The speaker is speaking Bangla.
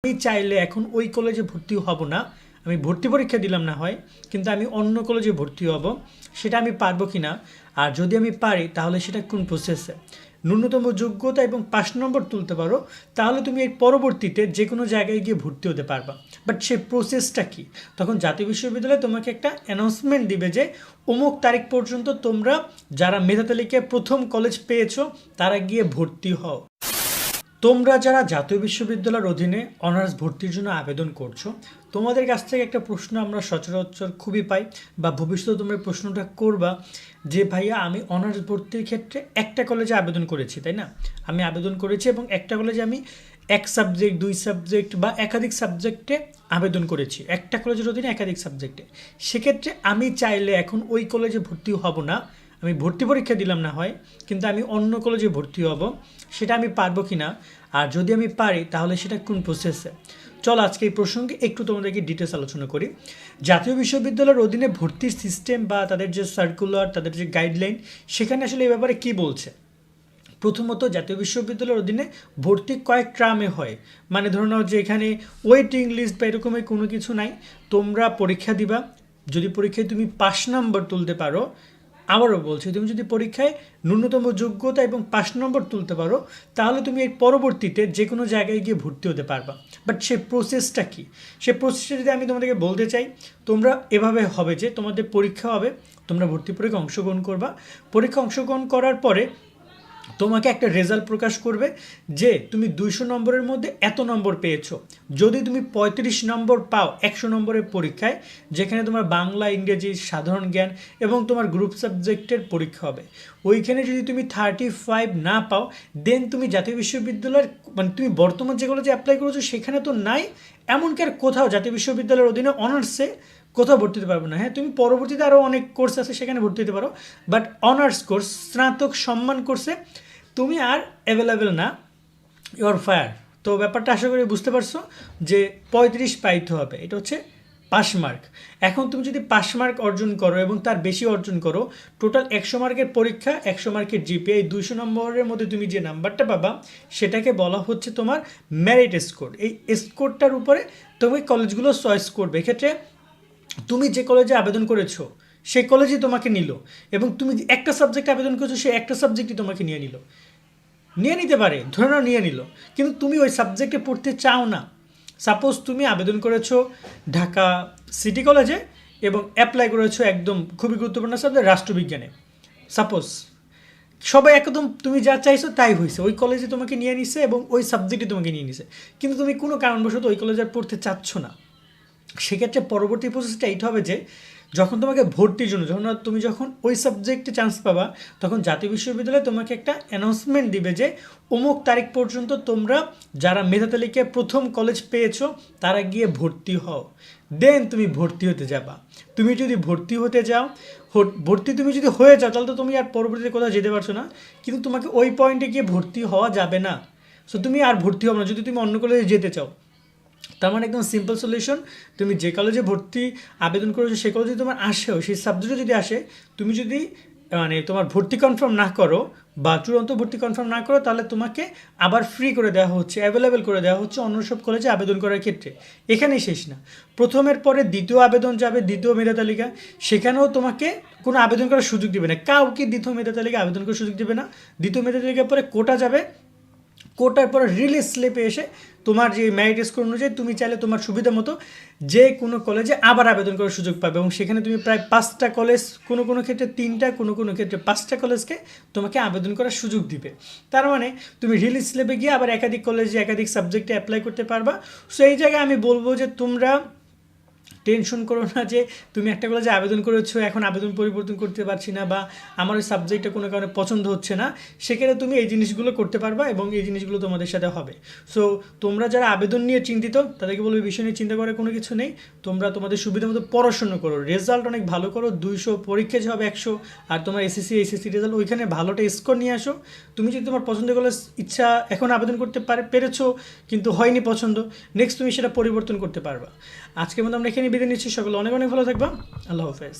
আমি চাইলে এখন ওই কলেজে ভর্তি হব না, আমি ভর্তি পরীক্ষা দিলাম না হয়, কিন্তু আমি অন্য কলেজে ভর্তি হব, সেটা আমি পারবো কি না, আর যদি আমি পারি তাহলে সেটা কোন প্রসেসে ন্যূনতম যোগ্যতা এবং 5 নম্বর তুলতে পারো, তাহলে তুমি এর পরবর্তীতে যে কোনো জায়গায় গিয়ে ভর্তি হতে পারবা। বাট সেই প্রসেসটা কি, তখন জাতীয় বিশ্ববিদ্যালয় তোমাকে একটা অ্যানাউন্সমেন্ট দিবে যে অমুক তারিখ পর্যন্ত তোমরা যারা মেধা তালিকায় প্রথম কলেজ পেয়েছো তারা গিয়ে ভর্তি হও। তোমরা যারা জাতীয় বিশ্ববিদ্যালয়ের অধীনে অনার্স ভর্তির জন্য আবেদন করছো, তোমাদের কাছ থেকে একটা প্রশ্ন আমরা সচরাচর খুবই পাই, বা ভবিষ্যতে তোমরা প্রশ্নটা করবা যে ভাইয়া আমি অনার্স ভর্তির ক্ষেত্রে একটা কলেজে আবেদন করেছি, তাই না? আমি আবেদন করেছি এবং একটা কলেজে আমি এক সাবজেক্ট, 2 সাবজেক্ট বা একাধিক সাবজেক্টে আবেদন করেছি, একটা কলেজের অধীনে একাধিক সাবজেক্টে। সেক্ষেত্রে আমি চাইলে এখন ওই কলেজে ভর্তি হব না, আমি ভর্তি পরীক্ষা দিলাম না হয়, কিন্তু আমি অন্য কলেজে ভর্তি হব, সেটা আমি পারবো কি না, আর যদি আমি পারি তাহলে সেটা কোন প্রসেসে। চল আজকে এই প্রসঙ্গে একটু তোমাদেরকে ডিটেলস আলোচনা করি। জাতীয় বিশ্ববিদ্যালয়ের অধীনে ভর্তির সিস্টেম বা তাদের যে সার্কুলার, তাদের যে গাইডলাইন, সেখানে আসলে এই ব্যাপারে কী বলছে। প্রথমত জাতীয় বিশ্ববিদ্যালয়ের অধীনে ভর্তি কয়েক ট্রামে হয়, মানে ধরে নাও যে এখানে ওয়েটিং লিস্ট বা এরকমের কোনো কিছু নাই। তোমরা পরীক্ষা দিবা, যদি পরীক্ষায় তুমি 5 নম্বর তুলতে পারো, আবারও বলছি, তুমি যদি পরীক্ষায় ন্যূনতম যোগ্যতা এবং 5 নম্বর তুলতে পারো, তাহলে তুমি এর পরবর্তীতে যে কোনো জায়গায় গিয়ে ভর্তি হতে পারবা। বাট সেই প্রসেসটা কি, সেই প্রসেসটা যদি আমি তোমাদেরকে বলতে চাই, তোমরা এভাবে হবে যে তোমাদের পরীক্ষা হবে, তোমরা ভর্তি পরীক্ষা অংশগ্রহণ করবা, পরীক্ষা অংশগ্রহণ করার পরে তোমাকে একটা রেজাল্ট প্রকাশ করবে যে তুমি 200 নম্বরের মধ্যে এত নম্বর পেয়েছো। যদি তুমি 35 নম্বর পাও 100 নম্বরের পরীক্ষায়, যেখানে তোমার বাংলা, ইংরেজি, সাধারণ জ্ঞান এবং তোমার গ্রুপ সাবজেক্টের পরীক্ষা হবে, ওইখানে যদি তুমি 35 না পাও, দেন তুমি জাতীয় বিশ্ববিদ্যালয়ের, মানে তুমি বর্তমান যে কলেজে অ্যাপ্লাই করেছো সেখানে তো নাই, এমনকি আর কোথাও জাতীয় বিশ্ববিদ্যালয়ের অধীনে অনার্সে কোথাও ভর্তি হতে পারবে না। হ্যাঁ, তুমি পরবর্তীতে আরও অনেক কোর্স আছে সেখানে ভর্তি হতে পারো, বাট অনার্স কোর্স, স্নাতক সম্মান কোর্সে তুমি আর অ্যাভেলেবেল না, ইউর ফায়ার। তো ব্যাপারটা আশা করি বুঝতে পারছো যে 35 পাইতে হবে, এটা হচ্ছে পাস মার্ক। এখন তুমি যদি পাস মার্ক অর্জন করো এবং তার বেশি অর্জন করো, টোটাল 100 মার্কের পরীক্ষা, 100 মার্কের জিপিএ, এই 200 নম্বরের মধ্যে তুমি যে নাম্বারটা পাবা সেটাকে বলা হচ্ছে তোমার মেরিট স্কোর। এই স্কোরটার উপরে তুমি কলেজগুলো চয়েস করবে। এক্ষেত্রে তুমি যে কলেজে আবেদন করেছো সেই কলেজই তোমাকে নিল, এবং তুমি একটা সাবজেক্টে আবেদন করেছো সেই একটা সাবজেক্টই তোমাকে নিয়ে নিতে পারে, ধরে নাও নিয়ে নিল, কিন্তু তুমি ওই সাবজেক্টে পড়তে চাও না। সাপোজ তুমি আবেদন করেছো ঢাকা সিটি কলেজে এবং অ্যাপ্লাই করেছো একদম খুবই গুরুত্বপূর্ণ সাবজেক্ট রাষ্ট্রবিজ্ঞানে, সাপোজ সবাই একদম তুমি যা চাইছো তাই হয়েছে, ওই কলেজে তোমাকে নিয়ে নিছে এবং ওই সাবজেক্টে তোমাকে নিয়ে নিছে, কিন্তু তুমি কোনো কারণবশত ওই কলেজে আর পড়তে চাচ্ছ না। সেক্ষেত্রে পরবর্তী প্রসেসটা এইটা হবে যে যখন তোমাকে ভর্তির জন্য, তুমি যখন ওই সাবজেক্টে চান্স পাবা, তখন জাতীয় বিশ্ববিদ্যালয় তোমাকে একটা অ্যানাউন্সমেন্ট দিবে যে অমুক তারিখ পর্যন্ত তোমরা যারা মেধা তালিকায় প্রথম কলেজ পেয়েছো তারা গিয়ে ভর্তি হও। দেন তুমি ভর্তি হতে যাবা। তুমি যদি ভর্তি হতে যাও, তুমি যদি হয়ে যাও, তাহলে তো তুমি আর পরবর্তীতে কোথাও যেতে পারছো না, কিন্তু তোমাকে ওই পয়েন্টে গিয়ে ভর্তি হওয়া যাবে না। সো তুমি আর ভর্তি হবে না যদি তুমি অন্য কলেজে যেতে চাও। তার মানে একদম সিম্পল সলিউশন, তুমি যে কলেজে ভর্তি আবেদন করেছো সে কলেজে তোমার আসেও, সেই সাবজেক্টে যদি আসে, তুমি যদি মানে তোমার ভর্তি কনফার্ম না করো বা চূড়ান্ত ভর্তি কনফার্ম না করো, তাহলে তোমাকে আবার ফ্রি করে দেওয়া হচ্ছে, অ্যাভেলেবেল করে দেওয়া হচ্ছে অন্য সব কলেজে আবেদন করার ক্ষেত্রে। এখানেই শেষ না, প্রথমের পরে দ্বিতীয় আবেদন যাবে, দ্বিতীয় মেধা তালিকা, সেখানেও তোমাকে কোনো আবেদন করার সুযোগ দেবে না, কাউকে দ্বিতীয় মেধা তালিকা আবেদন করার সুযোগ দেবে না। দ্বিতীয় মেধা তালিকার পরে কোটা যাবে, কোটার পরে রিলিজ স্লিপে এসে তোমার যে মেরিট স্কোর অনুযায়ী তুমি চাইলে তোমার সুবিধা মতো যে কোনো কলেজে আবার আবেদন করার সুযোগ পাবে, এবং সেখানে তুমি প্রায় 5টা কলেজ, কোনো কোনো ক্ষেত্রে 3টা, কোনো কোনো ক্ষেত্রে 5টা কলেজকে তোমাকে আবেদন করার সুযোগ দিবে। তার মানে তুমি রিলিজ স্লিপে গিয়ে আবার একাধিক কলেজে একাধিক সাবজেক্টে অ্যাপ্লাই করতে পারবা। সো এই জায়গায় আমি বলবো যে তোমরা টেনশন করো না যে তুমি একটা কলেজে আবেদন করেছো, এখন আবেদন পরিবর্তন করতে পারছি না, বা আমার ওই সাবজেক্টটা কোনো কারণে পছন্দ হচ্ছে না। সেখানে তুমি এই জিনিসগুলো করতে পারবা এবং এই জিনিসগুলো তোমাদের সাথে হবে। সো তোমরা যারা আবেদন নিয়ে চিন্তিত তাদেরকে বলবো, এই বিষয় নিয়ে চিন্তা করার কোনো কিছু নেই। তোমরা তোমাদের সুবিধা মতো পড়াশোনা করো, রেজাল্ট অনেক ভালো করো, 200 পরীক্ষা যে হবে 100, আর তোমার এসএসসি রেজাল্ট ওইখানে ভালোটা স্কোর নিয়ে আসো। তুমি যদি তোমার পছন্দের কলেজ ইচ্ছা এখন আবেদন করতে পেরেছো কিন্তু হয়নি পছন্দ, নেক্সট তুমি সেটা পরিবর্তন করতে পারবা। আজকের মতো আমরা এখানে বিদায় নিচ্ছি। সকলে অনেক অনেক ভালো থাকবা। আল্লাহ হাফেজ।